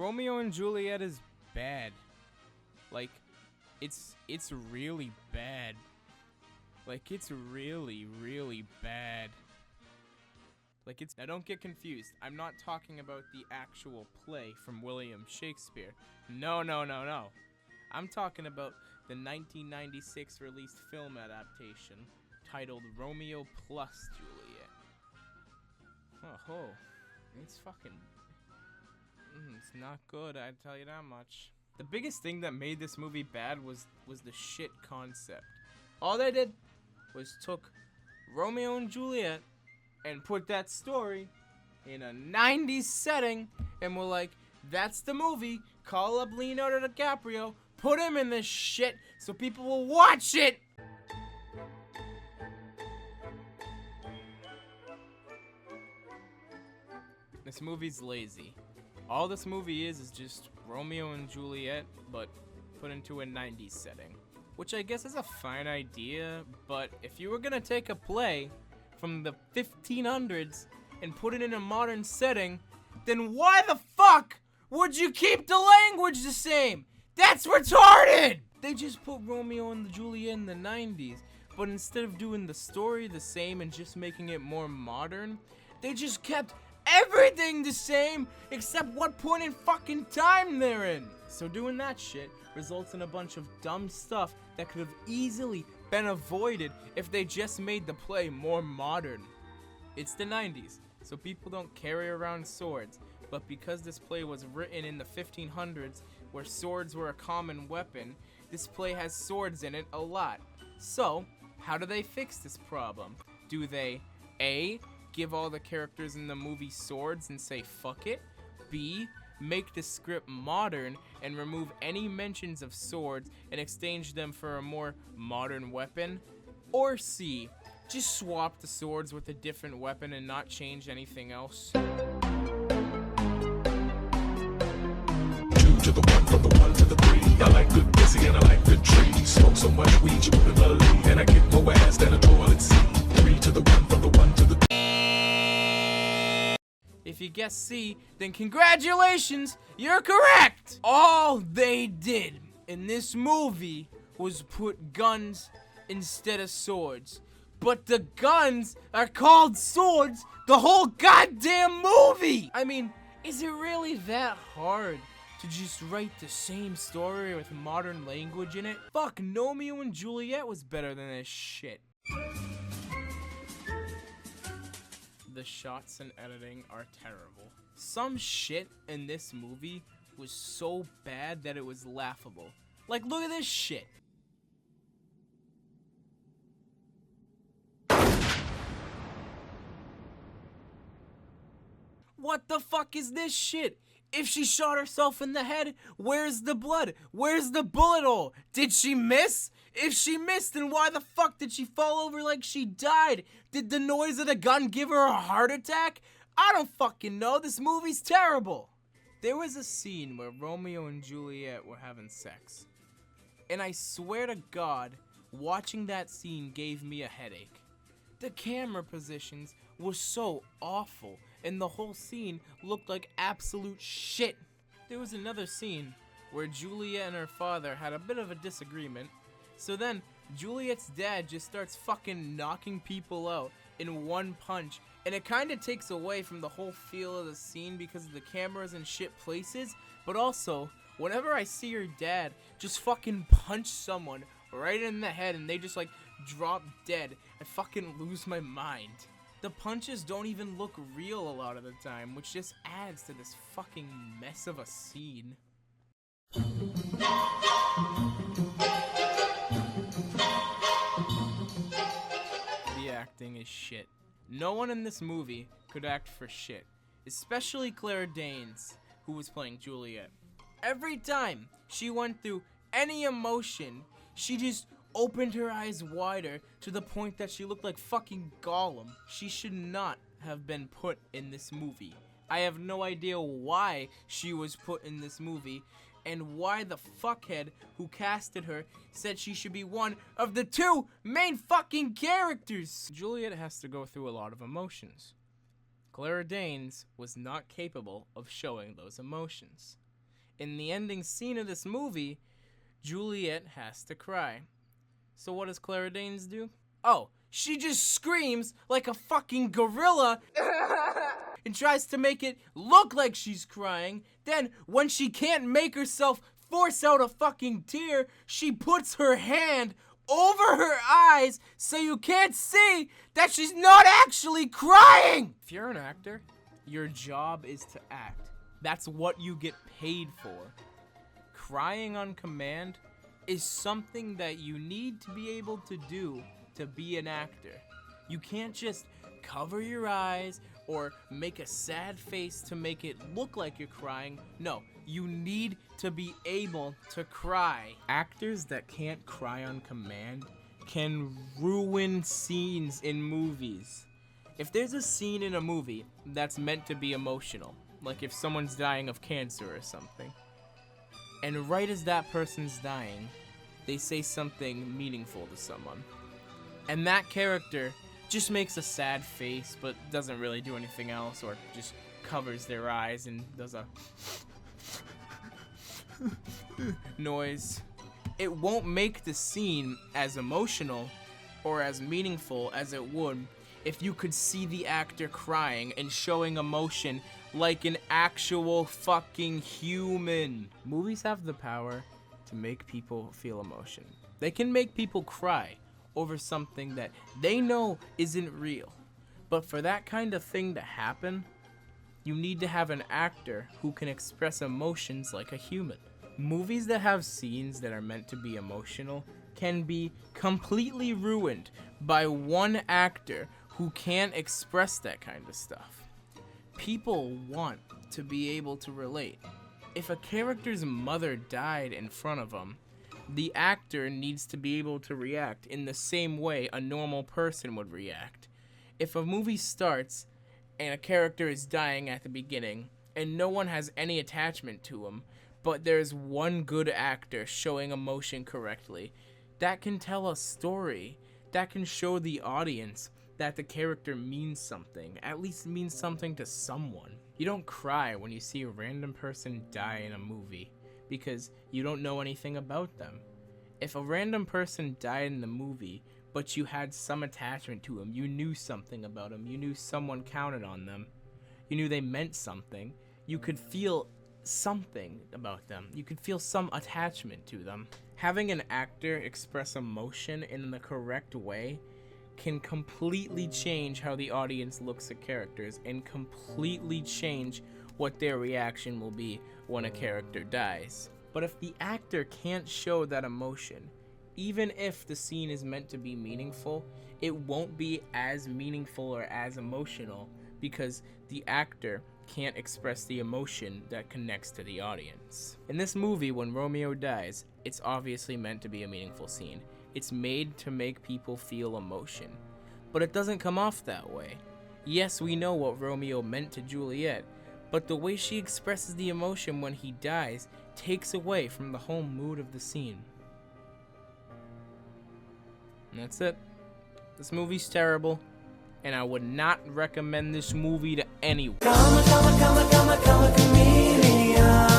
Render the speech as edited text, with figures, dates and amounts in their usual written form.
Romeo and Juliet is bad. Like, it's really bad. Like, it's really, really bad. Like, now don't get confused. I'm not talking about the actual play from William Shakespeare. No. I'm talking about the 1996 released film adaptation titled Romeo plus Juliet. Oh, it's fucking... it's not good, I tell you that much. The biggest thing that made this movie bad was the shit concept. All they did was took Romeo and Juliet and put that story in a 90s setting and were like, that's the movie, call up Leonardo DiCaprio, put him in this shit so people will watch it! This movie's lazy. All this movie is just Romeo and Juliet, but put into a 90s setting. Which I guess is a fine idea, but if you were gonna take a play from the 1500s and put it in a modern setting, then why the fuck would you keep the language the same? That's retarded! They just put Romeo and Juliet in the 90s, but instead of doing the story the same and just making it more modern, they just kept everything the same except what point in fucking time they're in. So doing that shit results in a bunch of dumb stuff that could have easily been avoided if they just made the play more modern. It's the 90s, so people don't carry around swords, but because this play was written in the 1500s where swords were a common weapon, this play has swords in it a lot. So, how do they fix this problem? Do they A, give all the characters in the movie swords and say fuck it? B, make the script modern and remove any mentions of swords and exchange them for a more modern weapon? Or C, just swap the swords with a different weapon and not change anything else? 2 to the 1, from the 1 to the 3. I like good pussy and I like good trees. Smoke so much weed you wouldn't believe, and I get more ass than a toilet seat. 3 to the 1, from the 1 to the 3. If you guess C, then congratulations, you're correct! All they did in this movie was put guns instead of swords. But the guns are called swords the whole goddamn movie! I mean, is it really that hard to just write the same story with modern language in it? Fuck, Romeo and Juliet was better than this shit. The shots and editing are terrible. Some shit in this movie was so bad that it was laughable. Like, look at this shit. What the fuck is this shit? If she shot herself in the head, where's the blood? Where's the bullet hole? Did she miss? If she missed, then why the fuck did she fall over like she died? Did the noise of the gun give her a heart attack? I don't fucking know. This movie's terrible. There was a scene where Romeo and Juliet were having sex. And I swear to God, watching that scene gave me a headache. The camera positions were so awful, and the whole scene looked like absolute shit. There was another scene where Juliet and her father had a bit of a disagreement. So then, Juliet's dad just starts fucking knocking people out in one punch, and it kinda takes away from the whole feel of the scene because the camera's in shit places, but also, whenever I see your dad just fucking punch someone right in the head and they just like drop dead, I fucking lose my mind. The punches don't even look real a lot of the time, which just adds to this fucking mess of a scene. The acting is shit. No one in this movie could act for shit, especially Claire Danes, who was playing Juliet. Every time she went through any emotion, she just opened her eyes wider to the point that she looked like fucking Gollum. She should not have been put in this movie. I have no idea why she was put in this movie and why the fuckhead who casted her said she should be one of the 2 main fucking characters. Juliet has to go through a lot of emotions. Claire Danes was not capable of showing those emotions. In the ending scene of this movie, Juliet has to cry. So what does Clara Danes do? Oh, she just screams like a fucking gorilla and tries to make it look like she's crying. Then, when she can't make herself force out a fucking tear, she puts her hand over her eyes so you can't see that she's not actually crying. If you're an actor, your job is to act. That's what you get paid for. Crying on command is something that you need to be able to do to be an actor. You can't just cover your eyes or make a sad face to make it look like you're crying. No, you need to be able to cry. Actors that can't cry on command can ruin scenes in movies. If there's a scene in a movie that's meant to be emotional, like if someone's dying of cancer or something, and right as that person's dying, they say something meaningful to someone, and that character just makes a sad face but doesn't really do anything else, or just covers their eyes and does a noise, it won't make the scene as emotional or as meaningful as it would if you could see the actor crying and showing emotion like an actual fucking human. Movies have the power to make people feel emotion. They can make people cry over something that they know isn't real. But for that kind of thing to happen, you need to have an actor who can express emotions like a human. Movies that have scenes that are meant to be emotional can be completely ruined by one actor who can't express that kind of stuff. People want to be able to relate. If a character's mother died in front of them, the actor needs to be able to react in the same way a normal person would react. If a movie starts and a character is dying at the beginning and no one has any attachment to him, but there's one good actor showing emotion correctly, that can tell a story. That can show the audience that the character means something, at least means something to someone. You don't cry when you see a random person die in a movie because you don't know anything about them. If a random person died in the movie, but you had some attachment to him, you knew something about him, you knew someone counted on them, you knew they meant something, you could feel something about them, you could feel some attachment to them. Having an actor express emotion in the correct way can completely change how the audience looks at characters and completely change what their reaction will be when a character dies. But if the actor can't show that emotion, even if the scene is meant to be meaningful, it won't be as meaningful or as emotional because the actor can't express the emotion that connects to the audience. In this movie, when Romeo dies, it's obviously meant to be a meaningful scene. It's made to make people feel emotion, but it doesn't come off that way. Yes, we know what Romeo meant to Juliet, but the way she expresses the emotion when he dies takes away from the whole mood of the scene. And that's it. This movie's terrible, and I would not recommend this movie to anyone. Come a chameleon.